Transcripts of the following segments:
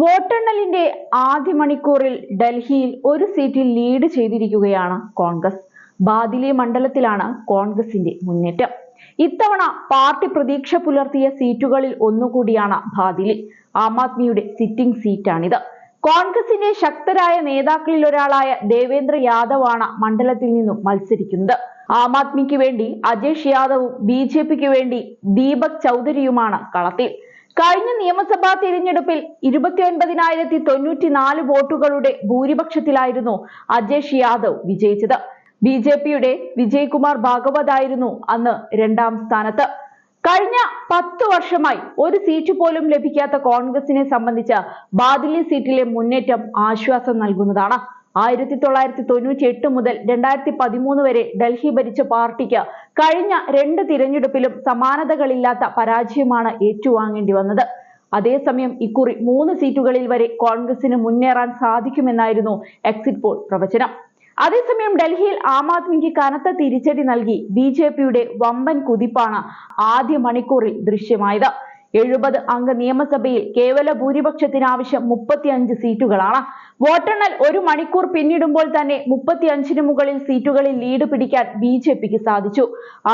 വോട്ടെണ്ണലിന്റെ ആദ്യ മണിക്കൂറിൽ ഡൽഹിയിൽ ഒരു സീറ്റിൽ ലീഡ് ചെയ്തിരിക്കുകയാണ് കോൺഗ്രസ്. ബാദിലി മണ്ഡലത്തിലാണ് കോൺഗ്രസിന്റെ മുന്നേറ്റം. ഇത്തവണ പാർട്ടി പ്രതീക്ഷ പുലർത്തിയ സീറ്റുകളിൽ ഒന്നുകൂടിയാണ് ബാദിലി. ആം ആദ്മിയുടെ സിറ്റിംഗ് സീറ്റാണിത്. കോൺഗ്രസിന്റെ ശക്തരായ നേതാക്കളിൽ ഒരാളായ ദേവേന്ദ്ര യാദവ് ആണ് മണ്ഡലത്തിൽ നിന്നും മത്സരിക്കുന്നത്. ആം ആദ്മിക്ക് വേണ്ടി അജേഷ് യാദവും ബി.ജെ.പിക്ക് വേണ്ടി ദീപക് ചൗധരിയുമാണ് കളത്തിൽ. കഴിഞ്ഞ നിയമസഭാ തിരഞ്ഞെടുപ്പിൽ 29,094 വോട്ടുകളുടെ ഭൂരിപക്ഷത്തിലായിരുന്നു അജേഷ് യാദവ് വിജയിച്ചത്. ബി.ജെ.പിയുടെ വിജയ്കുമാർ ഭാഗവത് ആയിരുന്നു അന്ന് രണ്ടാം സ്ഥാനത്ത്. കഴിഞ്ഞ 10 വർഷമായി ഒരു സീറ്റ് പോലും ലഭിക്കാത്ത കോൺഗ്രസിനെ സംബന്ധിച്ച് ബാദിലി സീറ്റിലെ മുന്നേറ്റം ആശ്വാസം നൽകുന്നതാണ്. 1998 മുതൽ 2013 വരെ ഡൽഹി ഭരിച്ച പാർട്ടിക്ക് കഴിഞ്ഞ 2 തിരഞ്ഞെടുപ്പിലും സമാനതകളില്ലാത്ത പരാജയമാണ് ഏറ്റുവാങ്ങേണ്ടി വന്നത്. അതേസമയം ഇക്കുറി 3 സീറ്റുകളിൽ വരെ കോൺഗ്രസിന് മുന്നേറാൻ സാധിക്കുമെന്നായിരുന്നു എക്സിറ്റ് പോൾ പ്രവചനം. അതേസമയം ഡൽഹിയിൽ ആം ആദ്മിക്ക് കനത്ത തിരിച്ചടി നൽകി ബി.ജെ.പിയുടെ വമ്പൻ കുതിപ്പാണ് ആദ്യ മണിക്കൂറിൽ ദൃശ്യമായത്. 70 അംഗ നിയമസഭയിൽ കേവല ഭൂരിപക്ഷത്തിന് ആവശ്യം 35 സീറ്റുകളാണ്. വോട്ടെണ്ണൽ ഒരു മണിക്കൂർ പിന്നിടുമ്പോൾ തന്നെ 35-ന് മുകളിൽ സീറ്റുകളിൽ ലീഡ് പിടിക്കാൻ ബി.ജെ.പിക്ക് സാധിച്ചു.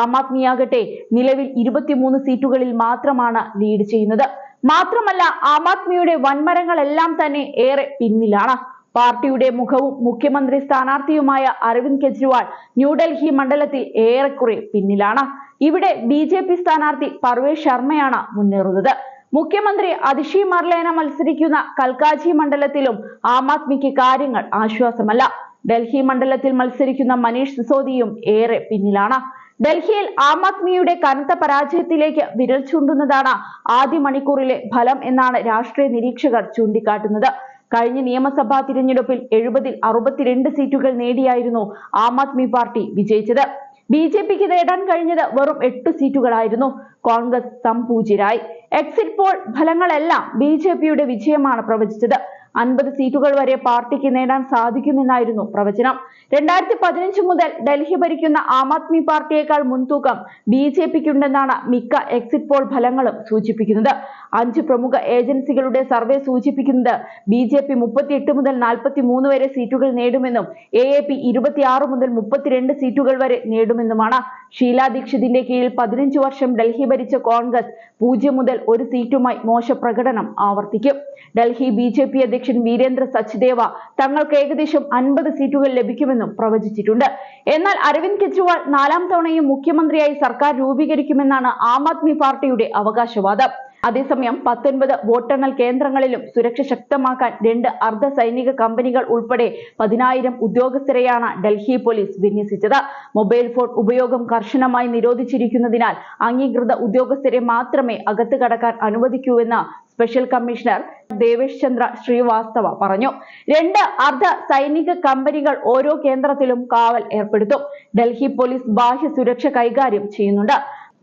ആം ആദ്മിയാകട്ടെ നിലവിൽ 23 സീറ്റുകളിൽ മാത്രമാണ് ലീഡ് ചെയ്യുന്നത്. മാത്രമല്ല, ആം ആദ്മിയുടെ വൻമരങ്ങളെല്ലാം തന്നെ ഏറെ പിന്നിലാണ്. പാർട്ടിയുടെ മുഖവും മുഖ്യമന്ത്രി സ്ഥാനാർത്ഥിയുമായ അരവിന്ദ് കെജ്രിവാൾ ന്യൂഡൽഹി മണ്ഡലത്തിൽ ഏറെക്കുറെ പിന്നിലാണ്. ഇവിടെ ബി.ജെ.പി സ്ഥാനാർത്ഥി പർവേഷ് ശർമ്മയാണ് മുന്നേറുന്നത്. മുഖ്യമന്ത്രി അതിഷി മർലേന മത്സരിക്കുന്ന കൽക്കാജി മണ്ഡലത്തിലും ആം ആദ്മിക്ക് കാര്യങ്ങൾ ആശ്വാസമല്ല. ഡൽഹി മണ്ഡലത്തിൽ മത്സരിക്കുന്ന മനീഷ് സിസോദിയും ഏറെ പിന്നിലാണ്. ഡൽഹിയിൽ ആം ആദ്മിയുടെ കനത്ത പരാജയത്തിലേക്ക് വിരൽ ചൂണ്ടുന്നതാണ് ആദ്യ മണിക്കൂറിലെ ഫലം എന്നാണ് രാഷ്ട്രീയ നിരീക്ഷകർ ചൂണ്ടിക്കാട്ടുന്നത്. കഴിഞ്ഞ നിയമസഭാ തിരഞ്ഞെടുപ്പിൽ 70-ൽ 62 സീറ്റുകൾ നേടിയായിരുന്നു ആം ആദ്മി പാർട്ടി വിജയിച്ചത്. ബി.ജെ.പിക്ക് നേടാൻ കഴിഞ്ഞത് വെറും 8 സീറ്റുകളായിരുന്നു. കോൺഗ്രസ് സംപൂജ്യരായി. എക്സിറ്റ് പോൾ ഫലങ്ങളെല്ലാം ബി.ജെ.പിയുടെ വിജയമാണ് പ്രവചിച്ചത്. 50 സീറ്റുകൾ വരെ പാർട്ടിക്ക് നേടാൻ സാധിക്കുമെന്നായിരുന്നു പ്രവചനം. 2015 മുതൽ ഡൽഹി ഭരിക്കുന്ന ആം ആദ്മി പാർട്ടിയേക്കാൾ മുൻതൂക്കം ബി.ജെ.പിക്കുണ്ടെന്നാണ് മിക്ക എക്സിറ്റ് പോൾ ഫലങ്ങളും സൂചിപ്പിക്കുന്നത്. 5 പ്രമുഖ ഏജൻസികളുടെ സർവേ സൂചിപ്പിക്കുന്നത് ബി.ജെ.പി 38 മുതൽ 43 വരെ സീറ്റുകൾ നേടുമെന്നും എ.എ.പി 26 മുതൽ 32 സീറ്റുകൾ വരെ നേടുമെന്നുമാണ്. ഷീലാ ദീക്ഷിതിന്റെ കീഴിൽ 15 വർഷം ഡൽഹി ഭരിച്ച കോൺഗ്രസ് 0 മുതൽ 1 സീറ്റുമായി മോശ പ്രകടനം ആവർത്തിക്കും. ഡൽഹി ബി.ജെ.പി അധ്യക്ഷൻ വീരേന്ദ്ര സച്ദേവ തങ്ങൾക്ക് ഏകദേശം 50 സീറ്റുകൾ ലഭിക്കുമെന്നും പ്രവചിച്ചിട്ടുണ്ട്. എന്നാൽ അരവിന്ദ് കെജ്രിവാൾ 4ാം തവണയും മുഖ്യമന്ത്രിയായി സർക്കാർ രൂപീകരിക്കുമെന്നാണ് ആം ആദ്മി പാർട്ടിയുടെ അവകാശവാദം. അതേസമയം 19 വോട്ടെണ്ണൽ കേന്ദ്രങ്ങളിലും സുരക്ഷ ശക്തമാക്കാൻ 2 അർദ്ധ സൈനിക കമ്പനികൾ ഉൾപ്പെടെ 10,000 ഉദ്യോഗസ്ഥരെയാണ് ഡൽഹി പോലീസ് വിന്യസിച്ചത്. മൊബൈൽ ഫോൺ ഉപയോഗം കർശനമായി നിരോധിച്ചിരിക്കുന്നതിനാൽ അംഗീകൃത ഉദ്യോഗസ്ഥരെ മാത്രമേ അകത്ത് കടക്കാൻ അനുവദിക്കൂവെന്ന് സ്പെഷ്യൽ കമ്മീഷണർ ദേവേഷ് ചന്ദ്ര ശ്രീവാസ്തവ പറഞ്ഞു. 2 അർദ്ധ സൈനിക കമ്പനികൾ ഓരോ കേന്ദ്രത്തിലും കാവൽ ഏർപ്പെടുത്തും. ഡൽഹി പോലീസ് ബാഹ്യ സുരക്ഷ കൈകാര്യം ചെയ്യുന്നുണ്ട്.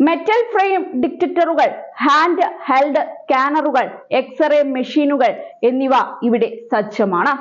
മെറ്റൽ ഫ്രെയിം ഡിറ്റക്ടറുകൾ, ഹാൻഡ് ഹെൽഡ് സ്കാനറുകൾ, എക്സ്റേ മെഷീനുകൾ എന്നിവ ഇവിടെ സജ്ജമാണ്.